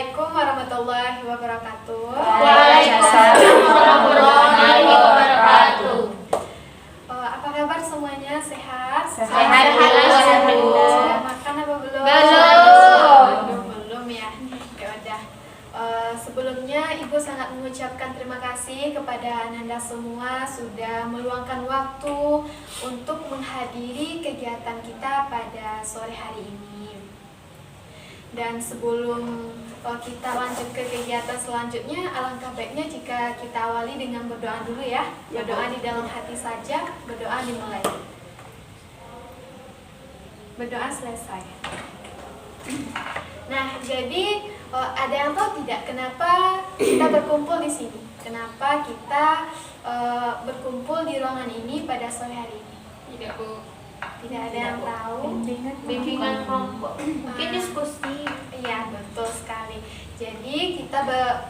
Assalamualaikum warahmatullahi wabarakatuh. Waalaikumsalam warahmatullahi wabarakatuh. Apa kabar semuanya? Sehat? Sehat. Sudah makan apa belum? Belum ya. Oke, udah. Sebelumnya Ibu sangat mengucapkan terima kasih kepada Ananda semua sudah meluangkan waktu untuk menghadiri kegiatan kita pada sore hari ini. Dan sebelum kita lanjut ke kegiatan selanjutnya, alangkah baiknya jika kita awali dengan berdoa dulu ya. Berdoa di dalam hati saja, berdoa dimulai. Berdoa selesai. Nah, jadi ada yang tahu tidak kenapa kita berkumpul di sini? Kenapa kita berkumpul di ruangan ini pada sore hari ini? Tidak, Bu. Tidak ada yang tahu. Bimbingan kelompok. Mungkin diskusi. Iya, betul sekali. Jadi kita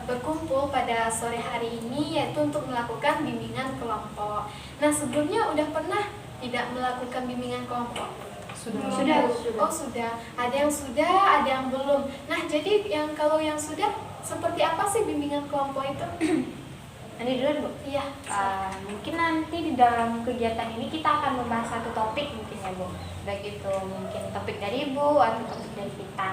berkumpul pada sore hari ini yaitu untuk melakukan bimbingan kelompok. Nah, sebelumnya udah pernah tidak melakukan bimbingan kelompok? Sudah. Oh, sudah. Ada yang sudah, ada yang belum. Nah, jadi kalau yang sudah, seperti apa sih bimbingan kelompok itu? Nanti dulu, Bu. Iya. Mungkin nanti di dalam kegiatan ini kita akan membahas satu topik mungkin ya, Bu. Baik itu mungkin topik dari Ibu atau topik dari kita.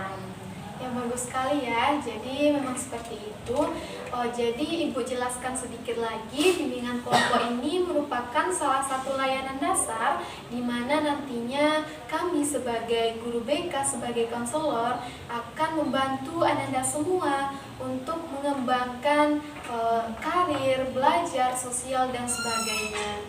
Ya, bagus sekali ya. Jadi memang seperti itu. Jadi Ibu jelaskan sedikit lagi, bimbingan kelompok ini merupakan salah satu layanan dasar di mana nantinya kami sebagai guru BK, sebagai konselor akan membantu Ananda semua untuk mengembangkan karir, belajar, sosial dan sebagainya.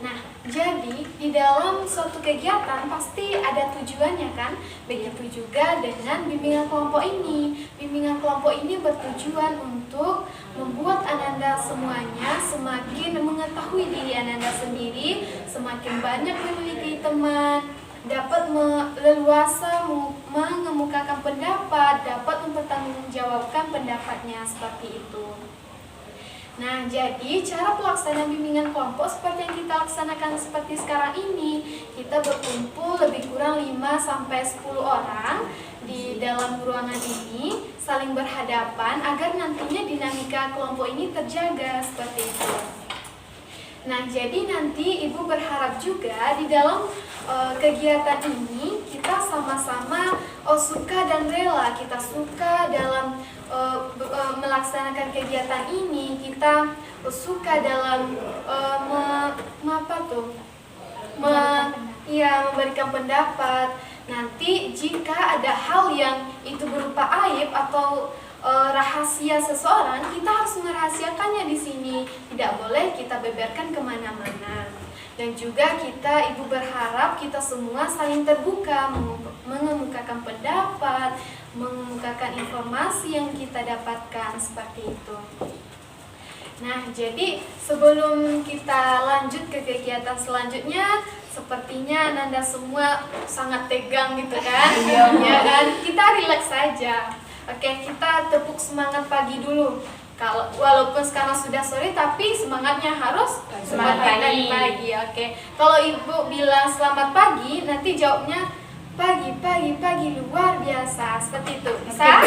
Nah, jadi di dalam suatu kegiatan pasti ada tujuannya kan? Begitu juga dengan bimbingan kelompok ini. Bimbingan kelompok ini bertujuan untuk membuat Ananda semuanya semakin mengetahui diri Ananda sendiri, semakin banyak memiliki teman, dapat leluasa mengemukakan pendapat, dapat mempertanggungjawabkan pendapatnya seperti itu. Nah, jadi cara pelaksanaan bimbingan kelompok seperti yang kita laksanakan seperti sekarang ini, kita berkumpul lebih kurang 5-10 orang di dalam ruangan ini, saling berhadapan agar nantinya dinamika kelompok ini terjaga seperti itu. Nah, jadi nanti Ibu berharap juga di dalam kegiatan ini kita sama-sama suka dan rela, kita suka dalam melaksanakan kegiatan ini, kita suka dalam memberikan pendapat. Nanti jika ada hal yang itu berupa aib atau rahasia seseorang, kita harus merahasiakannya di sini. Tidak boleh kita beberkan kemana-mana. Dan juga Ibu berharap kita semua saling terbuka, mengemukakan pendapat, mengemukakan informasi yang kita dapatkan seperti itu. Nah, jadi sebelum kita lanjut ke kegiatan selanjutnya, sepertinya Ananda semua sangat tegang gitu kan? Ya kan? Kita relax saja. Oke, kita tepuk semangat pagi dulu. Walaupun sekarang sudah sore, tapi semangatnya harus semangat pagi. Oke. Kalau Ibu bilang selamat pagi, nanti jawabnya pagi luar biasa. Seperti itu. Bisa?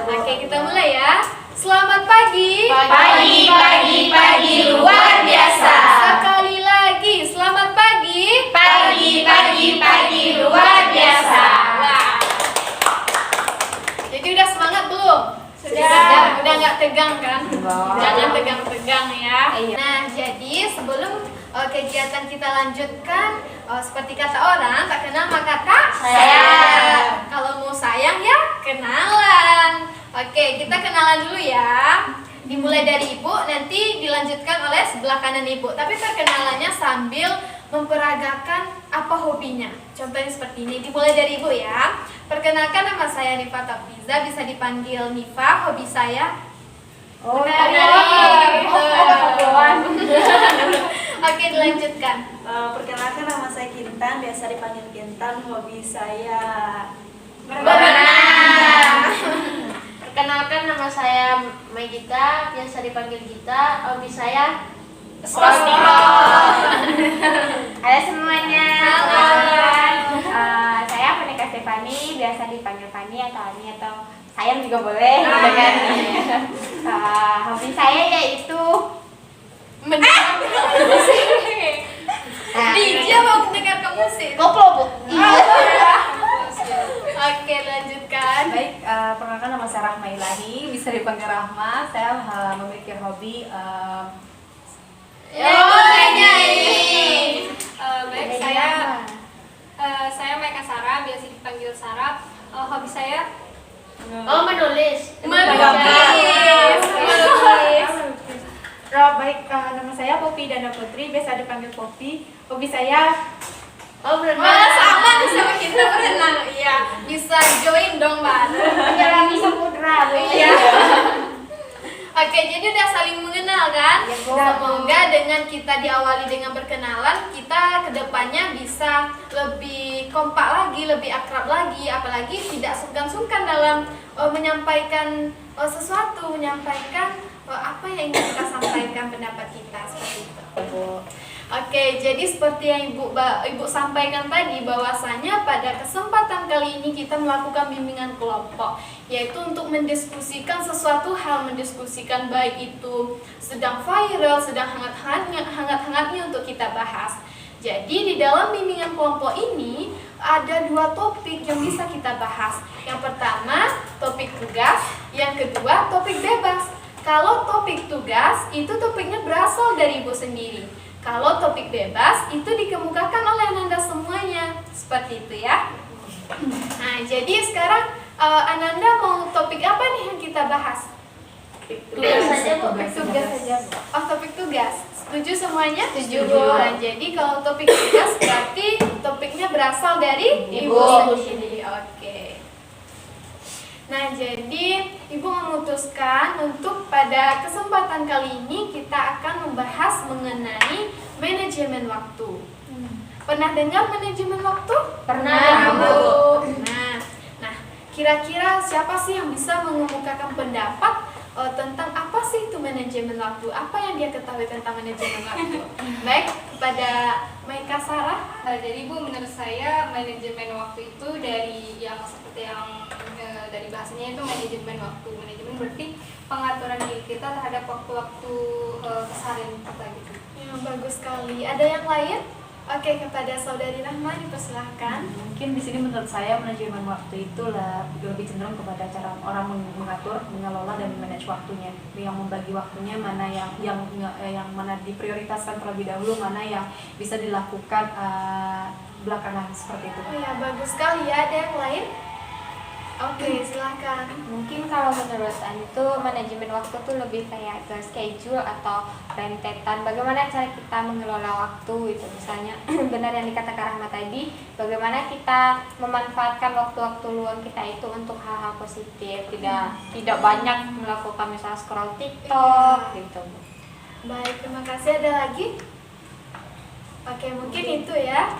Oke, kita mulai ya. Selamat pagi. Pagi luar biasa. Sekali lagi, selamat pagi. Pagi luar biasa. Wah. Jadi udah semangat belum? Udah nggak tegang kan? Jangan tegang-tegang ya. Nah, jadi sebelum kegiatan kita lanjutkan, seperti kata orang, tak kenal maka tak sayang. Kalau mau sayang ya kenalan. Oke, kita kenalan dulu ya. Dimulai dari Ibu, nanti dilanjutkan oleh sebelah kanan Ibu. Tapi perkenalannya sambil memperagakan apa hobinya. Contohnya seperti ini. Dimulai dari Ibu ya. Perkenalkan, nama saya Nifa Tafiza, bisa dipanggil Nifa. Hobi saya menari. Oke, dilanjutkan. Perkenalkan, nama saya Kintan, biasa dipanggil Kintan. Hobi saya berenang. Perkenalkan, nama saya Megita, biasa dipanggil Gita. Hobi saya Halo semuanya. Halo. Saya Monika Fani, biasa dipanggil Fani atau Ani atau sayang juga boleh gitu kan. Hobi saya yaitu mendengarkan musik. Dia mau mendengarkan musik. koplo Bu. Oke, lanjutkan. Baik, perkenalkan nama saya Rahma Ilahi, bisa dipanggil Rahma. Saya memiliki hobi Nyanyi. Baik, saya Maika Sarah, biasa dipanggil Sarah. Hobi saya Menulis. Baik, nama saya Poppy Dana Putri, biasa dipanggil Poppy. Hobi saya Malah sama nih sama kita berenang. Iya, bisa join dong, Mbak. menyeberangi samudra Bu. Iya. Oke, jadi udah saling mengenal kan? Ya, Bu. Semoga dengan kita diawali dengan perkenalan, kita kedepannya bisa lebih kompak lagi, lebih akrab lagi, apalagi tidak sungkan-sungkan dalam menyampaikan sesuatu, menyampaikan apa yang ingin kita sampaikan, pendapat kita seperti itu. Oke, jadi seperti yang Ibu sampaikan tadi, bahwasanya pada kesempatan kali ini kita melakukan bimbingan kelompok, yaitu untuk mendiskusikan sesuatu hal, mendiskusikan baik itu sedang viral, sedang hangat-hangatnya untuk kita bahas. Jadi di dalam bimbingan kelompok ini ada 2 topik yang bisa kita bahas. Yang pertama, topik tugas, yang kedua, topik bebas. Kalau topik tugas, itu topiknya berasal dari Ibu sendiri. Kalau topik bebas, itu dikemukakan oleh Ananda semuanya. Seperti itu ya. Nah, jadi sekarang Ananda mau topik apa nih yang kita bahas? Tugas saja Bu. tugas saja. Oh, topik tugas. Setuju semuanya? Setuju. Nah, jadi kalau topik tugas berarti topiknya berasal dari Ibu Ibu. sendiri. Oke. Nah, jadi Ibu memutuskan untuk pada kesempatan kali ini kita akan membahas mengenai manajemen waktu. Pernah dengar manajemen waktu? Pernah, Bu. Nah, kira-kira siapa sih yang bisa mengemukakan pendapat tentang apa sih itu manajemen waktu? Apa yang dia ketahui tentang manajemen waktu? Baik, kepada Maika Sarah. jadi Bu, menurut saya manajemen waktu itu dari yang seperti yang dari bahasanya itu manajemen waktu. Manajemen berarti pengaturan diri kita terhadap waktu-waktu keseharian kita gitu. Ya, bagus sekali. Ada yang lain? Oke, kepada Saudari Rahma dipersilahkan. Mungkin di sini menurut saya manajemen waktu itu lebih cenderung kepada cara orang mengatur, mengelola dan manage waktunya, yang membagi waktunya mana yang mana diprioritaskan terlebih dahulu, mana yang bisa dilakukan belakangan seperti itu. Oh ya, bagus sekali ya. Ada yang lain? Oke, silahkan. Mungkin kalau menurut Ani tuh manajemen waktu tuh lebih kayak ke schedule atau rentetan. Bagaimana cara kita mengelola waktu itu, misalnya benar yang dikatakan Rahma tadi, bagaimana kita memanfaatkan waktu-waktu luang kita itu untuk hal-hal positif, tidak banyak melakukan misalnya scroll TikTok gitu. Baik, terima kasih. Ada lagi? Oke, mungkin itu ya.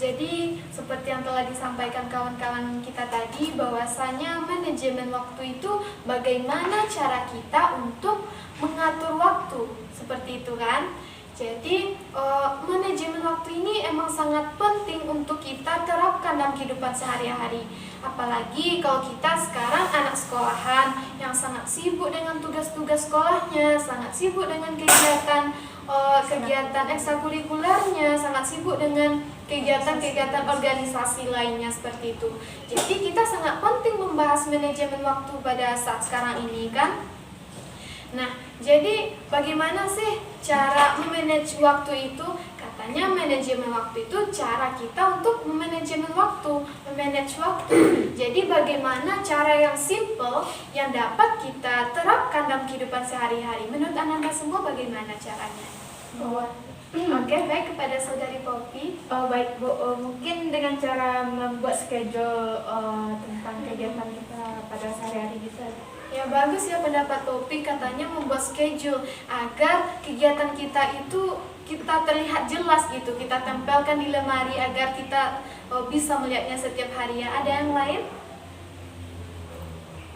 Jadi seperti yang telah disampaikan kawan-kawan kita tadi, bahwasanya manajemen waktu itu bagaimana cara kita untuk mengatur waktu, seperti itu kan. Jadi manajemen waktu ini emang sangat penting untuk kita terapkan dalam kehidupan sehari-hari. Apalagi kalau kita sekarang anak sekolahan yang sangat sibuk dengan tugas-tugas sekolahnya, sangat sibuk dengan kegiatan ekstrakurikulernya, sangat sibuk dengan kegiatan-kegiatan organisasi lainnya seperti itu. Jadi kita sangat penting membahas manajemen waktu pada saat sekarang ini kan. Nah, jadi bagaimana sih cara memanage waktu itu? Katanya manajemen waktu itu cara kita untuk memanage waktu. Jadi bagaimana cara yang simple yang dapat kita terapkan dalam kehidupan sehari-hari? Menurut Ananda semua bagaimana caranya? Oke, baik, kepada Saudari Poppy. Baik Bu, mungkin dengan cara membuat schedule tentang kegiatan kita pada sehari-hari bisa. Ya, bagus ya pendapat Poppy, katanya membuat schedule agar kegiatan kita itu kita terlihat jelas gitu, kita tempelkan di lemari agar kita bisa melihatnya setiap hari ya. Ada yang lain?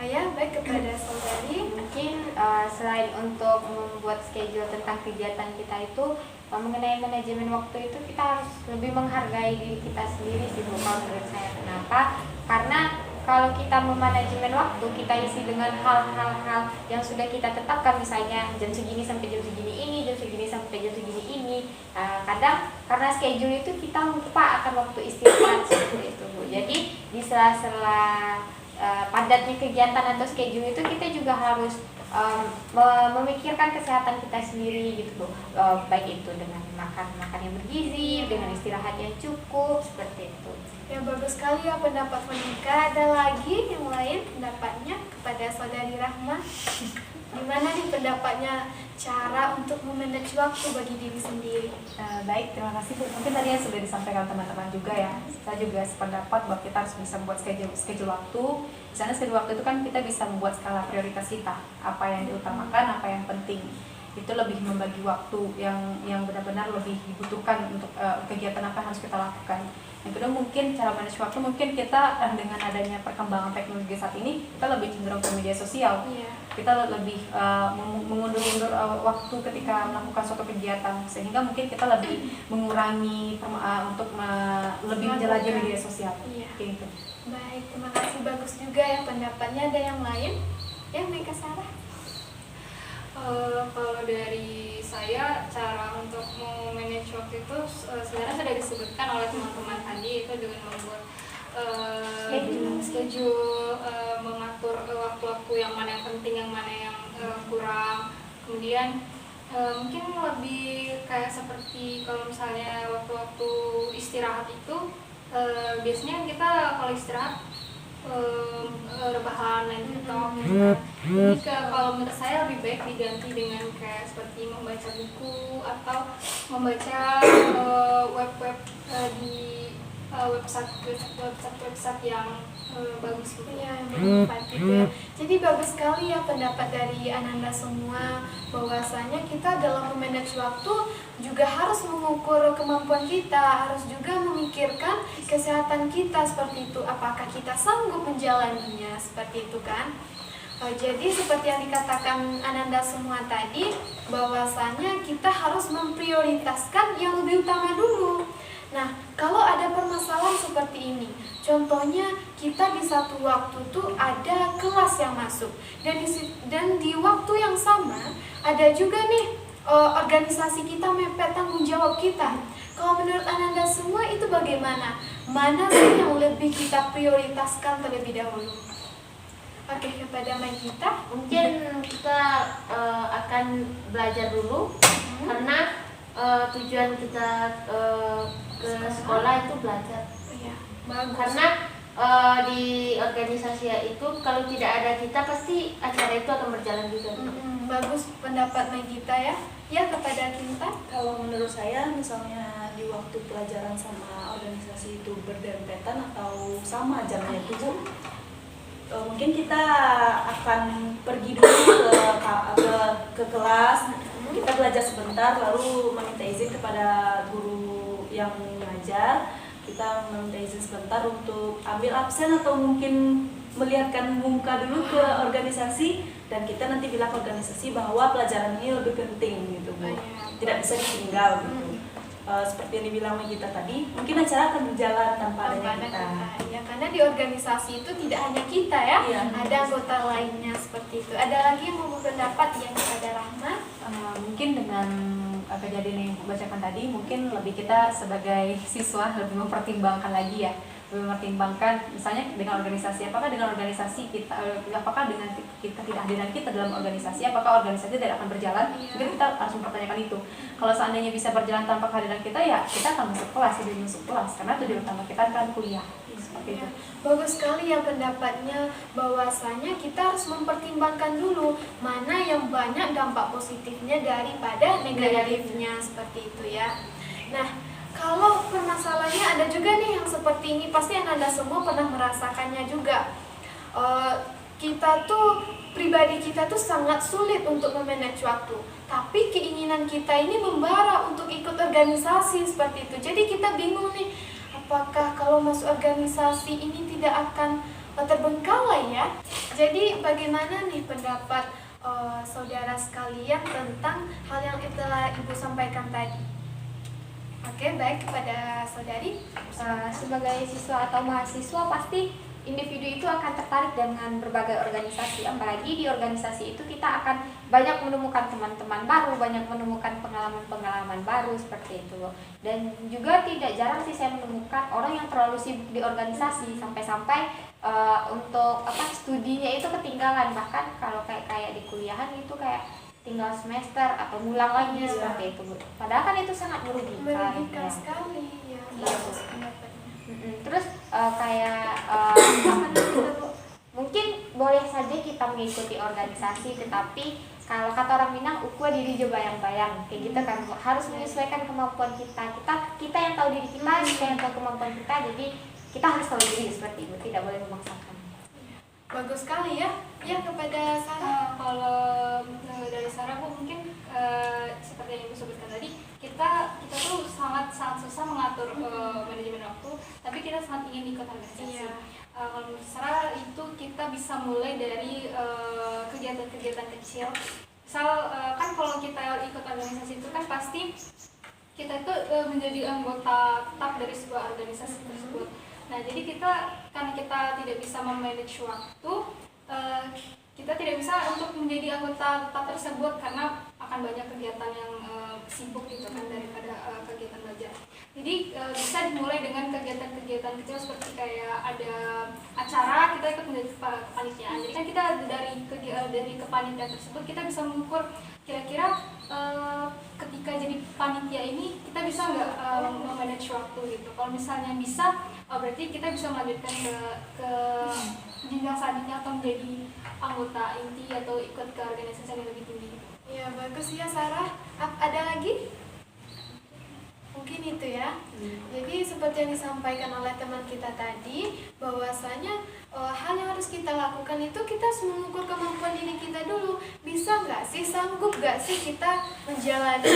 Ya, baik, kepada saudari. Mungkin selain untuk membuat schedule tentang kegiatan kita itu, mengenai manajemen waktu itu kita harus lebih menghargai diri kita sendiri sih Bu, kalau menurut saya. Kenapa? Karena kalau kita memanajemen waktu, kita isi dengan hal-hal yang sudah kita tetapkan, misalnya jam segini sampai jam segini ini, jam segini sampai jam segini ini. Kadang karena schedule itu kita lupa akan waktu istirahat seperti itu Bu. Jadi di sela-sela padatnya kegiatan atau schedule itu kita juga harus memikirkan kesehatan kita sendiri gitu Bu. Baik itu dengan makan yang bergizi, dengan istirahat yang cukup, seperti itu. Ya, bagus sekali ya pendapat Monika. Ada lagi yang lain pendapatnya kepada saudari Rahma? Gimana nih pendapatnya cara untuk memanage waktu bagi diri sendiri? Baik, terima kasih Bu. Mungkin tadi yang sudah disampaikan teman-teman juga ya. Saya juga sependapat bahwa kita harus bisa membuat schedule waktu. Misalnya schedule waktu itu kan kita bisa membuat skala prioritas kita, apa yang diutamakan, apa yang penting. Itu lebih membagi waktu yang benar-benar lebih dibutuhkan untuk kegiatan apa yang harus kita lakukan. Yang kedua mungkin cara manage waktu, mungkin kita dengan adanya perkembangan teknologi saat ini kita lebih cenderung ke media sosial. Kita lebih mengundur-undur waktu ketika melakukan suatu kegiatan, sehingga mungkin kita lebih mengurangi untuk lebih menjelajahi media sosial. Gitu. Baik, terima kasih, bagus juga ya pendapatnya. Ada yang lain? Ya, Meka Sarah. Kalau dari saya, cara untuk memanage waktu itu sebenarnya sudah disebutkan oleh teman-teman tadi, itu dengan membuat schedule, mengatur waktu-waktu yang mana yang penting, yang mana yang kurang. Kemudian mungkin lebih kayak seperti kalau misalnya waktu-waktu istirahat itu biasanya kita kalau istirahat rebahan TikTok gitu. Jadi kalau menurut saya lebih baik diganti dengan kayak seperti membaca buku atau membaca web-web di website yang bagus gitu. Yang bermanfaat gitu ya. Jadi bagus sekali ya pendapat dari Ananda semua, bahwasanya kita dalam memanage waktu juga harus mengukur kemampuan kita, harus juga memikirkan kesehatan kita seperti itu, apakah kita sanggup menjalaninya seperti itu kan. Jadi seperti yang dikatakan Ananda semua tadi, bahwasanya kita harus memprioritaskan yang lebih utama dulu. Nah, kalau ada permasalahan seperti ini, contohnya kita di satu waktu tuh ada kelas yang masuk, dan di waktu yang sama ada juga nih organisasi kita mepet tanggung jawab kita. Kalau menurut Ananda semua itu bagaimana? Mana sih yang lebih kita prioritaskan terlebih dahulu? Oke, kepada Magita. Mungkin kita akan belajar dulu, karena tujuan kita ke sekolah itu belajar. Ya, bagus. Karena di organisasi itu kalau tidak ada kita pasti acara itu akan berjalan juga. Bagus pendapat Magita ya. Ya, kepada Kinta. Kalau menurut saya, misalnya di waktu pelajaran sama organisasi itu berdempetan atau sama jamnya itu, mungkin kita akan pergi dulu ke kelas, kita belajar sebentar, lalu meminta izin kepada guru yang mengajar. Kita meminta izin sebentar untuk ambil absen atau mungkin melihatkan muka dulu ke organisasi, dan kita nanti bilang ke organisasi bahwa pelajaran ini lebih penting gitu Bu, tidak bisa ditinggal gitu. Seperti yang dibilang Magita tadi, mungkin acara akan berjalan tanpa adanya kita. Ya, karena di organisasi itu tidak hanya kita ya, ada anggota lainnya seperti itu. Ada lagi yang mau berpendapat yang kepada Rahma? Mungkin dengan kejadian yang Ibu bacakan tadi, mungkin lebih kita sebagai siswa lebih mempertimbangkan lagi ya, lebih mempertimbangkan misalnya dengan organisasi, apakah dengan organisasi kita, apakah dengan ketidakhadiran kita dalam organisasi, apakah organisasi tidak akan berjalan? Mungkin kita harus mempertanyakan itu. Kalau seandainya bisa berjalan tanpa kehadiran kita, ya kita akan masuk kelas, jadi masuk kelas, karena tujuan utama kita kan kuliah. Seperti itu. Bagus sekali ya pendapatnya, bahwasanya kita harus mempertimbangkan dulu mana yang banyak dampak positifnya daripada negatifnya, seperti itu ya. Nah, kalau permasalahannya ada juga nih yang seperti ini, pasti Anda semua pernah merasakannya juga. Kita tuh, pribadi kita tuh sangat sulit untuk memanage waktu, tapi keinginan kita ini membara untuk ikut organisasi seperti itu. Jadi kita bingung nih, apakah kalau masuk organisasi ini tidak akan terbengkalai ya. Jadi bagaimana nih pendapat saudara sekalian tentang hal yang telah Ibu sampaikan tadi? Oke, baik, kepada saudari. Sebagai siswa atau mahasiswa pasti individu itu akan tertarik dengan berbagai organisasi, apalagi di organisasi itu kita akan banyak menemukan teman-teman baru, banyak menemukan pengalaman-pengalaman baru seperti itu. Dan juga tidak jarang sih saya menemukan orang yang terlalu sibuk di organisasi sampai-sampai untuk studinya itu ketinggalan, bahkan kalau kayak di kuliahan itu kayak tinggal semester atau ngulang lagi seperti itu, Bu. Padahal kan itu sangat merugikan ya. Sekali ya. Iya, Bu. Terus mungkin boleh saja kita mengikuti organisasi, tetapi kalau kata orang Minang, ukwa diri je bayang-bayang, kayak gitu kan, Bu. Harus menyesuaikan kemampuan kita yang tahu diri kita yang tahu kemampuan kita, jadi kita harus tahu diri seperti itu, tidak boleh memaksakan. Bagus sekali ya. Ya, kepada Sarah. Kalau dari Sarah, Bu, mungkin seperti yang Ibu sebutkan tadi, kita tuh sangat susah mengatur manajemen waktu, tapi kita sangat ingin ikut organisasi. Kalau menurut Sarah itu kita bisa mulai dari kegiatan-kegiatan kecil. Misal kan kalau kita ikut organisasi itu kan pasti kita itu menjadi anggota tetap dari sebuah organisasi tersebut. Nah, jadi karena kita tidak bisa memanage waktu, kita tidak bisa untuk menjadi anggota tetap tersebut karena akan banyak kegiatan yang sibuk gitu kan daripada kegiatan belajar. Jadi bisa dimulai dengan kegiatan-kegiatan kecil seperti kayak ada acara kita ikut menjadi kepanitiaan. Jadi kan kita dari kepanitiaan tersebut kita bisa mengukur kira-kira ketika jadi panitia ini kita bisa nggak memanage waktu gitu. Kalau misalnya bisa, berarti kita bisa melanjutkan ke jenjang selanjutnya atau menjadi anggota inti atau ikut ke organisasi yang lebih tinggi. Ya, bagus ya Sarah. Ada lagi? Mungkin itu ya. Jadi seperti yang disampaikan oleh teman kita tadi, bahwasanya hal yang harus kita lakukan itu kita harus mengukur kemampuan diri kita dulu. Bisa nggak sih, sanggup nggak sih kita menjalani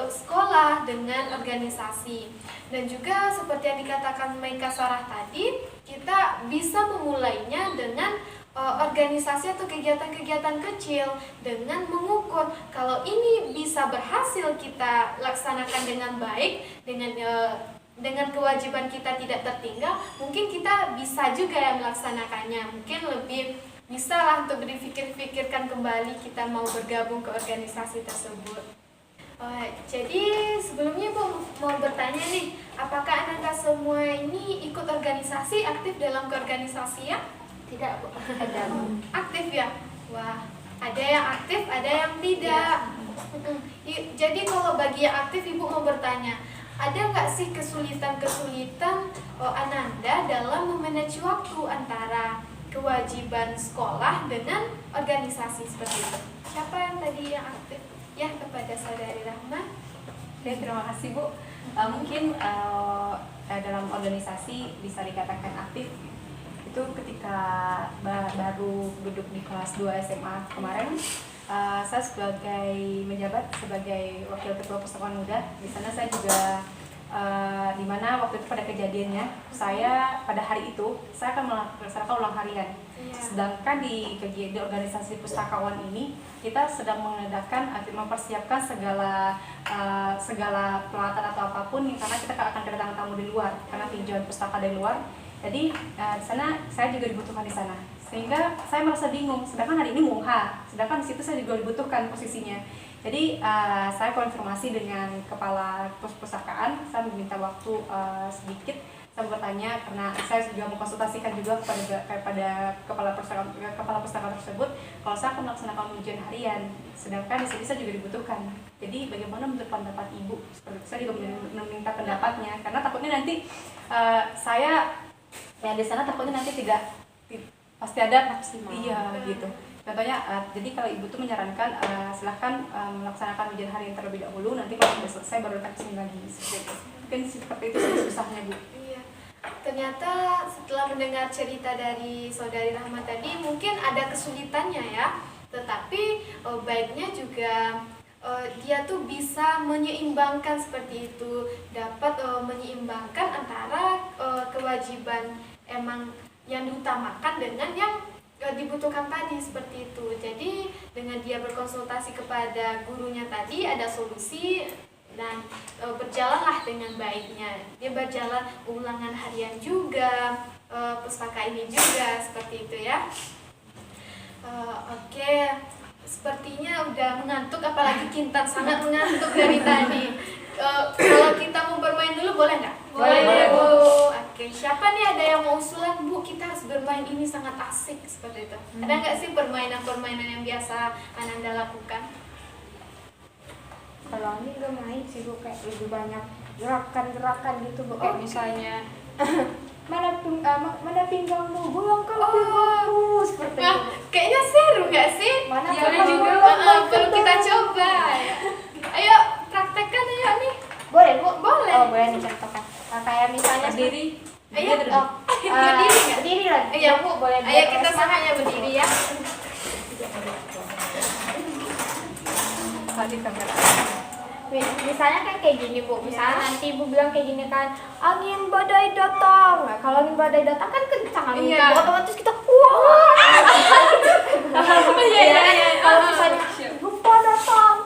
sekolah dengan organisasi. Dan juga seperti yang dikatakan Maika Sarah tadi, kita bisa memulainya dengan organisasi atau kegiatan-kegiatan kecil dengan mengukur kalau ini bisa berhasil kita laksanakan dengan baik, dengan kewajiban kita tidak tertinggal, mungkin kita bisa juga ya melaksanakannya. Mungkin lebih bisa lah untuk dipikir-pikirkan kembali kita mau bergabung ke organisasi tersebut. Jadi sebelumnya Bu mau bertanya nih, apakah Anda semua ini ikut organisasi, aktif dalam keorganisasian? Tidak, Bu. Ada, Bu. Aktif ya? Wah, ada yang aktif, ada yang tidak. Jadi kalau bagi yang aktif, Ibu mau bertanya, ada nggak sih kesulitan-kesulitan Ananda dalam memanage waktu antara kewajiban sekolah dengan organisasi seperti itu? Siapa yang tadi yang aktif? Ya, kepada Saudari Rahma. Oke, terima kasih Bu. Mungkin dalam organisasi bisa dikatakan aktif itu ketika baru duduk di kelas 2 SMA kemarin. Saya sebagai menjabat sebagai wakil ketua Persatuan Muda. Di sana saya juga di mana waktu itu pada kejadiannya saya pada hari itu saya akan melaksanakan ulang harian. Sedangkan di organisasi pustakawan ini kita sedang mengadakan mempersiapkan segala peralatan atau apapun karena kita akan kedatangan tamu di luar karena tinjauan pustaka dari luar. Jadi di sana saya juga dibutuhkan di sana, sehingga saya merasa bingung. Sedangkan hari ini Mungha, sedangkan di situ saya juga dibutuhkan posisinya. Jadi saya konfirmasi dengan kepala perpustakaan, saya meminta waktu sedikit. Saya bertanya karena saya juga mengkonsultasikan juga kepada kepala perpustakaan tersebut kalau saya akan melaksanakan ujian harian. Sedangkan di sini saya juga dibutuhkan. Jadi bagaimana menurut pendapat Ibu? Seperti saya juga meminta pendapatnya karena takutnya nanti saya yang di sana takutnya nanti tidak pasti ada maksimal. Iya gitu. Contohnya, jadi kalau Ibu tuh menyarankan silahkan melaksanakan ujian harian terlebih dahulu. Nanti kalau sudah selesai baru datang kesini lagi. Mungkin seperti itu susahnya Bu. Iya. Ternyata setelah mendengar cerita dari Saudari Rahma tadi, mungkin ada kesulitannya ya. Tetapi baiknya juga dia tuh bisa menyeimbangkan seperti itu, dapat menyeimbangkan antara kewajiban emang yang diutamakan dengan yang dibutuhkan tadi seperti itu. Jadi dengan dia berkonsultasi kepada gurunya tadi ada solusi dan berjalanlah dengan baiknya. Dia berjalan ulangan harian juga, pustaka ini juga seperti itu ya. Oke, sepertinya udah mengantuk, apalagi Kintan sangat mengantuk dari tadi. Kalau kita mau bermain dulu boleh nggak? Boleh, Bu. Oke, siapa nih ada yang mau usulan, Bu? Kita harus bermain, ini sangat asik seperti itu. Ada nggak sih permainan-permainan yang biasa Ananda lakukan? Kalau ini gak main sih Bu, kayak lebih banyak gerakan-gerakan gitu Bu, kayak misalnya mana pinggangmu, bulangkan pinggangmu, seperti itu. Nah, kayaknya seru nggak sih? Mana Ya, pinggangmu, juga bulangkan perlu kita pinggangmu. coba. Ayo praktekkan ya nih. Boleh Bu? Boleh. Oh boleh dicontohkan. Kayak misalnya Berdiri. Ayo, berdiri nggak? berdiri lagi. Iya Bu, boleh. Ayo kita semuanya berdiri ya. Misalnya kan kayak gini Bu, misalnya nanti Ibu bilang kayak gini kan, angin badai datang. Nah, kalau angin badai datang kan kencang angin, Iya. otomatis kita wah. Iya. Kalau misalnya lupa datang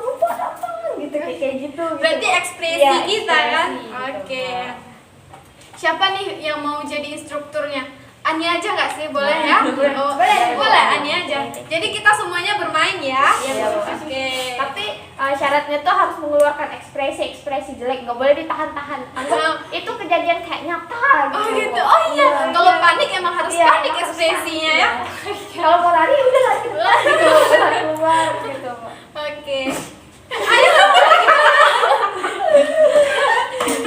gitu kayak gitu. Berarti ekspresi Iya, kita kan? ekspresi gitu, Oke. Bu. Siapa nih yang mau jadi instrukturnya? Ani aja nggak sih? Boleh ya? Oh, Boleh. boleh Ani aja. Jadi kita semuanya bermain ya? Iya, Bu. Oke. Tapi syaratnya tuh harus mengeluarkan ekspresi jelek, nggak boleh ditahan-tahan. Anggap itu kejadian kayak nyata gitu. Oh gitu. Oh iya. Kalau panik emang harus Iya, panik harus ekspresinya ya. Kalau mau lari udah lari gitu, lari keluar gitu. Oke. Ayo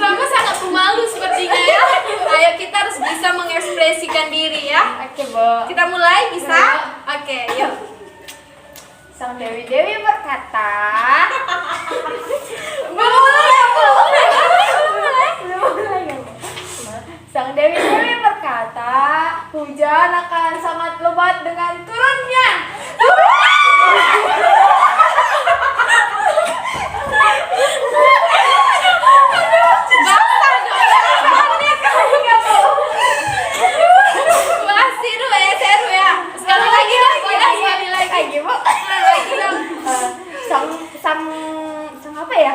Rama sangat pemalu sepertinya ya. Ayo kita harus bisa mengekspresikan diri ya. Oke, Bu. Kita mulai bisa? Oke, yuk. Sang Dewi berkata, Belum mulai. Sang Dewi berkata, hujan akan sangat lebat dengan turunnya. Wah, seru ya. Sekali lagi dong, boleh sekali lagi. Lagi, Bu. Lagi dong. Sang apa ya?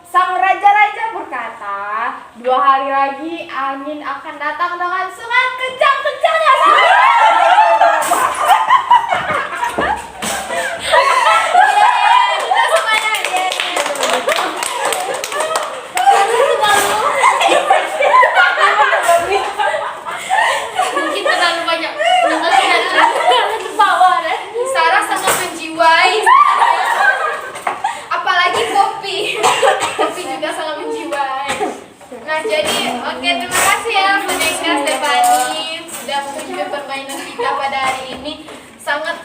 Sang raja berkata, 2 hari lagi angin akan datang dengan sangat kencang-kencangnya. Kita semuanya ya. Mungkin terlalu banyak. Sarah sangat menjiwai. Apalagi kopi. Kopi juga sangat menjiwai. Nah, jadi oke, terima kasih ya Boneka Stefani sudah menunjukkan permainan kita pada hari ini. Sangat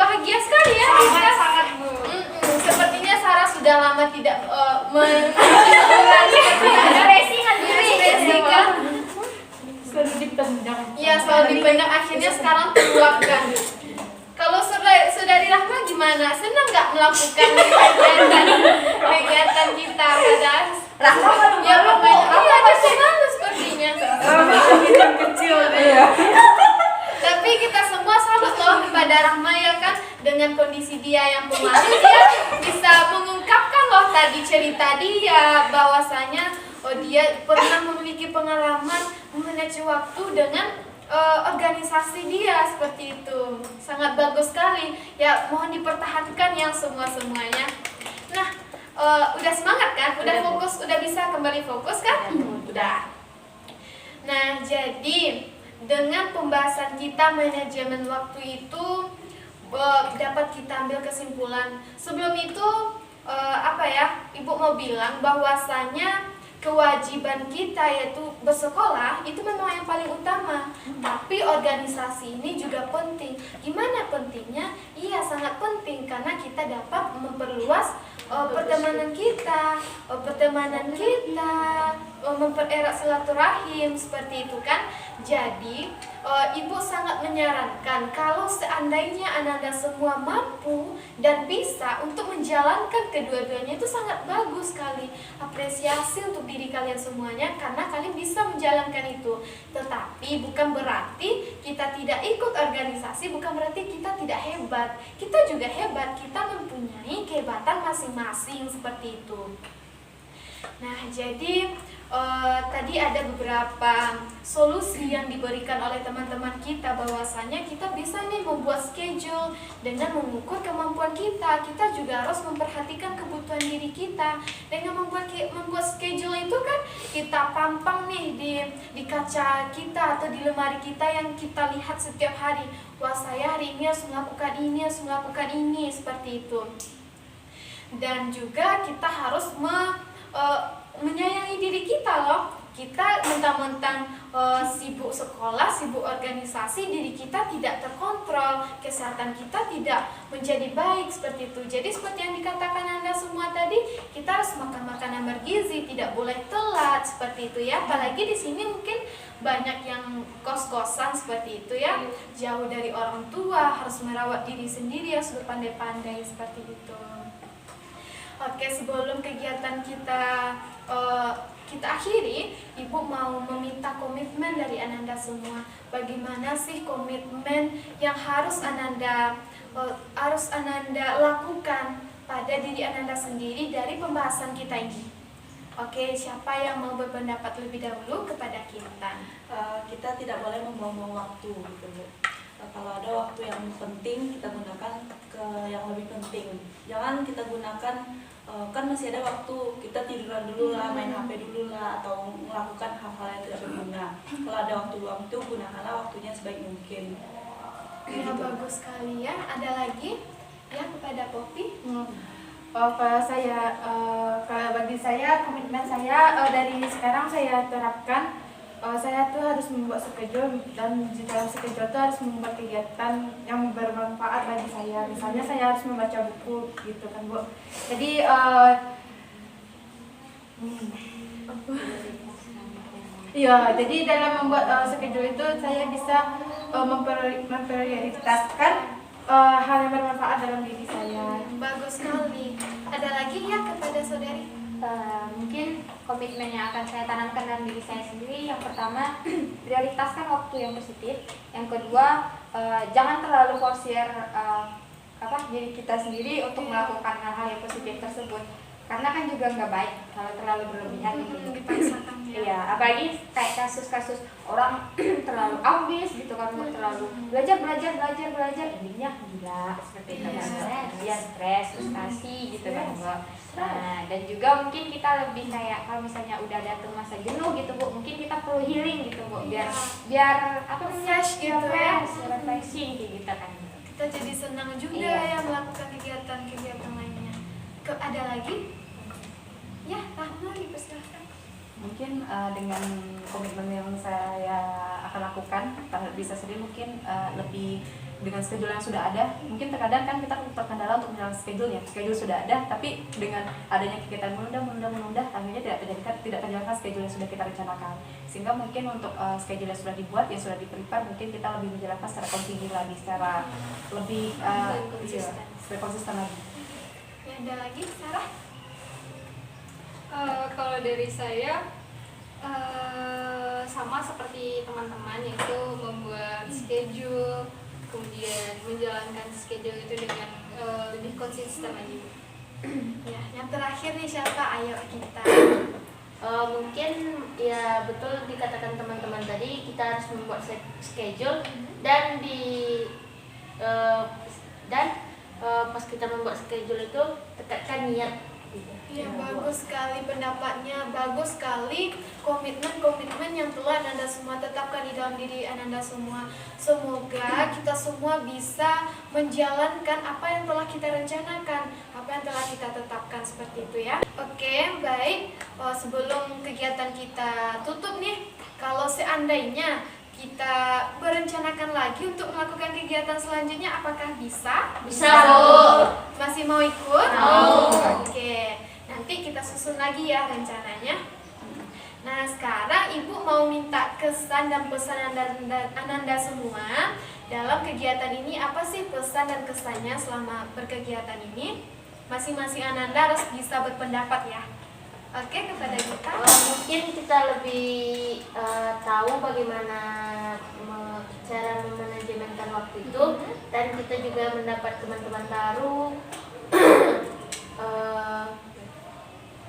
bahagia sekali ya. Sangat Bu. Sepertinya Sarah sudah lama tidak mengekspresikan Selalu dipendam. ya, selalu dipendam, akhirnya sekarang terluapkan. Kalau saudari Rahma gimana? Senang nggak melakukan kegiatan kita pada ya permainan? Iya, masih malu sepertinya. Kecil deh. Tapi kita semua salut loh kepada Rahma ya kan, dengan kondisi dia yang pemalu dia bisa mengungkapkan loh tadi cerita dia bahwasanya dia pernah memiliki pengalaman memanage waktu dengan organisasi dia seperti itu. Sangat bagus sekali ya, mohon dipertahankan yang semuanya. Nah, udah semangat kan? Udah fokus, udah bisa kembali fokus kan? Udah. Nah, jadi dengan pembahasan kita manajemen waktu itu dapat kita ambil kesimpulan. Sebelum itu Ibu mau bilang bahwasanya kewajiban kita yaitu bersekolah itu memang yang paling utama. Tapi organisasi ini juga penting. Gimana pentingnya? Iya, sangat penting karena kita dapat memperluas pertemanan kita, mempererat silaturahim seperti itu kan. Jadi, Ibu sangat menyarankan kalau seandainya Ananda semua mampu dan bisa untuk menjalankan kedua-duanya, itu sangat bagus sekali. Apresiasi untuk diri kalian semuanya karena kalian bisa menjalankan itu. Tetapi bukan berarti kita tidak ikut organisasi, bukan berarti kita tidak hebat. Kita juga hebat, kita mempunyai kehebatan masing-masing seperti itu. Nah, jadi tadi ada beberapa solusi yang diberikan oleh teman-teman kita, bahwasanya kita bisa nih membuat schedule dengan mengukur kemampuan kita. Kita juga harus memperhatikan kebutuhan diri kita. Dengan membuat schedule itu kan kita pampang nih di kaca kita atau di lemari kita yang kita lihat setiap hari. Wah, saya hari ini harus melakukan ini, harus melakukan ini, seperti itu. Dan juga kita harus menyayangi diri kita loh. Kita mentang-mentang sibuk sekolah, sibuk organisasi, diri kita tidak terkontrol, kesehatan kita tidak menjadi baik seperti itu. Jadi seperti yang dikatakan Anda semua tadi, kita harus makan makanan bergizi, tidak boleh telat seperti itu ya. Apalagi di sini mungkin banyak yang kos-kosan seperti itu ya, jauh dari orang tua, harus merawat diri sendiri, harus berpandai-pandai seperti itu. Oke, sebelum kegiatan kita akhiri, Ibu mau meminta komitmen dari Ananda semua. Bagaimana sih komitmen yang harus Ananda lakukan pada diri Ananda sendiri dari pembahasan kita ini? Oke, siapa yang mau berpendapat lebih dahulu kepada kita? Kita tidak boleh membuang-buang waktu gitu Bu. Kalau ada waktu yang penting, kita gunakan ke yang lebih penting. Jangan kita gunakan, kan masih ada waktu, kita tiduran dulu lah, main HP dulu lah, atau melakukan hal-hal yang tidak berguna. Kalau ada waktu luang itu, gunakanlah waktunya sebaik mungkin. Ya, bagus sekali ya. Ada lagi ya kepada Poppy? Kalau bagi saya, komitmen saya dari sekarang saya terapkan. Saya tuh harus membuat schedule, dan di dalam schedule itu harus membuat kegiatan yang bermanfaat bagi saya. Misalnya saya harus membaca buku gitu kan Bu. Jadi jadi dalam membuat schedule itu saya bisa memprioritaskan hal yang bermanfaat dalam diri saya. Bagus sekali. Ada lagi ya kepada saudari? Mungkin komitmen yang akan saya tanamkan dalam diri saya sendiri, yang pertama prioritaskan waktu yang positif, yang kedua jangan terlalu forsir diri kita sendiri untuk melakukan hal-hal yang positif tersebut, karena kan juga nggak baik kalau terlalu berlebihan gitu. Dipaksakan ya. Iya, apalagi kayak kasus-kasus orang terlalu ambis gitu kan, terlalu belajar, intinya gila seperti itu kan. Dia stres, frustasi gitu kan Mbak. Nah, dan juga mungkin kita lebih kayak kalau misalnya udah datang masa jenuh gitu Bu, mungkin kita perlu healing gitu Bu, biar fresh gitu ya, refreshing kayak gitu kan. kita jadi senang juga ya melakukan kegiatan-kegiatan lainnya. Ada lagi? Ya, Rahma dipersilakan. Mungkin dengan komitmen yang saya akan lakukan, bisa sendiri mungkin lebih dengan schedule yang sudah ada. Mungkin terkadang kan kita terkendala untuk menjalankan schedule-nya. Schedule sudah ada, tapi dengan adanya kegiatan menunda, akhirnya tidak terjalankan schedule yang sudah kita rencanakan. Sehingga mungkin untuk schedule yang sudah dibuat, yang sudah di-prepare, mungkin kita lebih menjalankan secara kontinu lagi, secara lebih konsisten lagi. Ya, ada lagi, Sarah? Kalau dari saya sama seperti teman-teman, yaitu membuat schedule, kemudian menjalankan schedule itu dengan lebih konsisten lagi. Ya, yang terakhir nih siapa? Ayo kita. Mungkin ya betul dikatakan teman-teman tadi, kita harus membuat schedule dan pas kita membuat schedule itu tekatkan niat. Ya, bagus sekali pendapatnya, bagus sekali komitmen yang telah Ananda semua tetapkan di dalam diri Ananda semua. Semoga kita semua bisa menjalankan apa yang telah kita rencanakan, apa yang telah kita tetapkan, seperti itu ya. Oke, baik. Sebelum kegiatan kita tutup nih, kalau seandainya kita berencanakan lagi untuk melakukan kegiatan selanjutnya, apakah bisa? Bisa, Bu. Masih mau ikut? Mau. Oke. Nanti kita susun lagi ya rencananya. Nah, sekarang Ibu mau minta kesan dan pesan Ananda semua dalam kegiatan ini. Apa sih pesan dan kesannya selama berkegiatan ini? Masing-masing Ananda harus bisa berpendapat ya. Oke, kepada kita. Mungkin kita lebih tahu bagaimana cara memanajemenkan waktu itu, dan kita juga mendapat teman-teman baru.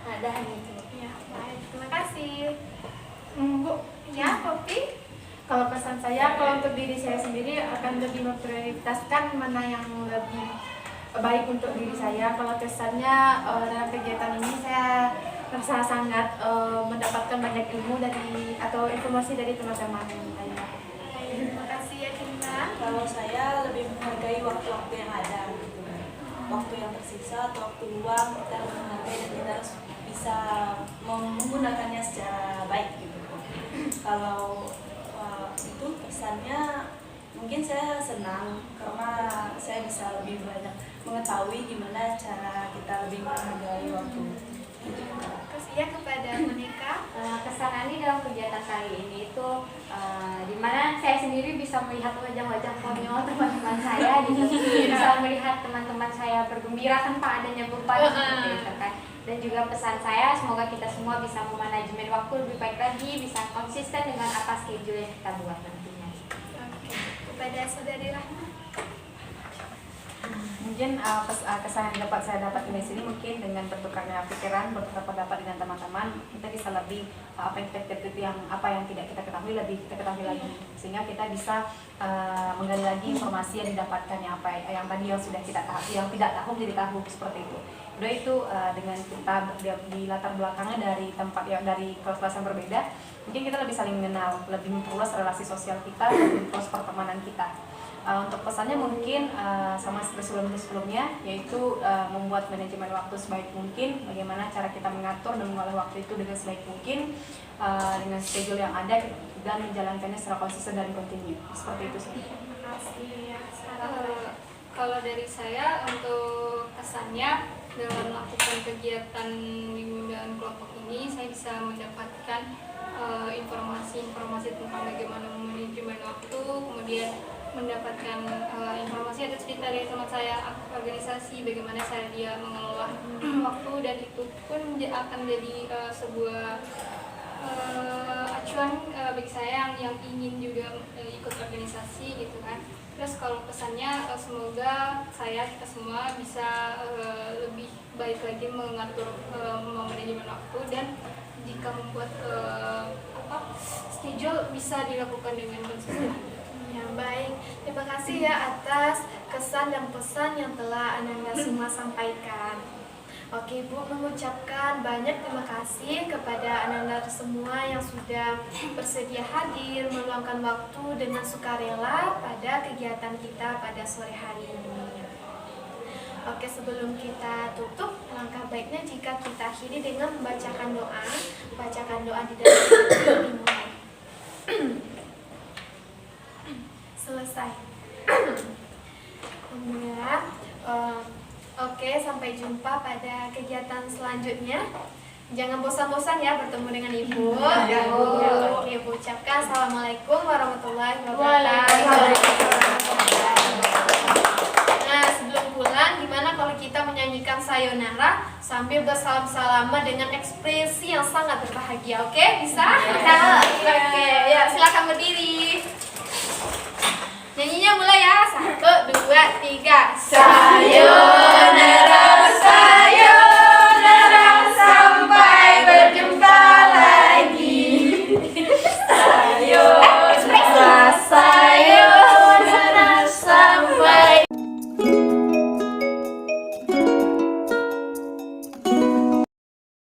Ada hanya itu. Ya, baik. Terima kasih. Bu, Ya, Poppy. kalau pesan saya, kalau untuk diri saya sendiri akan lebih memprioritaskan mana yang lebih baik untuk diri saya. Kalau kesannya dalam kegiatan ini saya merasa sangat mendapatkan banyak ilmu atau informasi dari teman-teman saya. Terima kasih ya, Cinta. Kalau saya lebih menghargai waktu-waktu yang ada gitu. Waktu yang tersisa atau waktu luang kita harus menghargai dan kita harus bisa menggunakannya secara baik gitu. Kalau itu pesannya mungkin saya senang karena saya bisa lebih banyak mengetahui gimana cara kita lebih menghargai waktu. Terus ya kepada Monica. Kesan Ani dalam kegiatan kali ini itu dimana saya sendiri bisa melihat wajah-wajah konyol teman-teman saya gitu, bisa melihat teman-teman saya bergembira tanpa adanya beban seperti itu kan. Dan juga pesan saya, semoga kita semua bisa memanajemen waktu lebih baik lagi, bisa konsisten dengan apa schedule yang kita buat nantinya. Oke, kepada Saudari Rahma. Mungkin kesan yang dapat saya dapat di sini mungkin dengan bertukarnya pikiran, bertukar pendapat dengan teman-teman, kita bisa lebih apa yang tidak kita ketahui lebih kita ketahui lagi, sehingga kita bisa menggali lagi informasi yang didapatkan yang tadi yang sudah kita tahu, yang tidak tahu menjadi tahu seperti itu. Udah itu dengan kita di latar belakangnya dari tempat yang dari kelas-kelas yang berbeda, mungkin kita lebih saling mengenal, lebih memperluas relasi sosial kita, lebih memperluas pertemanan kita. Untuk pesannya mungkin sama seperti sebelumnya, yaitu membuat manajemen waktu sebaik mungkin, bagaimana cara kita mengatur dan mengolah waktu itu dengan sebaik mungkin dengan schedule yang ada dan menjalankannya secara konsisten dan kontinu. Seperti itu sih. Terima kasih ya. Kalau dari saya untuk kesannya dalam melakukan kegiatan dan kelompok ini, saya bisa mendapatkan informasi-informasi tentang bagaimana manajemen waktu, kemudian mendapatkan informasi atau cerita dari teman saya organisasi, bagaimana cara dia mengelola waktu, dan itu pun akan jadi sebuah acuan bagi saya yang ingin juga ikut organisasi gitu kan. Terus kalau pesannya semoga kita semua bisa lebih baik lagi mengatur manajemen waktu, dan jika membuat schedule bisa dilakukan dengan konsisten. Ya, baik. Terima kasih ya atas kesan dan pesan yang telah Ananda semua sampaikan. Oke, Bu mengucapkan banyak terima kasih kepada Ananda semua yang sudah bersedia hadir meluangkan waktu dengan sukarela pada kegiatan kita pada sore hari ini. Oke, sebelum kita tutup, langkah baiknya jika kita akhiri dengan membacakan doa. Bacakan doa di dalam dimulai. Selesai. Alhamdulillah. Oke, sampai jumpa pada kegiatan selanjutnya. Jangan bosan-bosan ya bertemu dengan Ibu. Oke, Ibu ucapkan Assalamualaikum warahmatullahi wabarakatuh. Nah, sebelum pulang, gimana kalau kita menyanyikan sayonara sambil bersalam-salaman dengan ekspresi yang sangat berbahagia? Oke, bisa? Oke, ya silakan berdiri. Nyanyinya mulai ya. 1, 2, 3. Sayonara.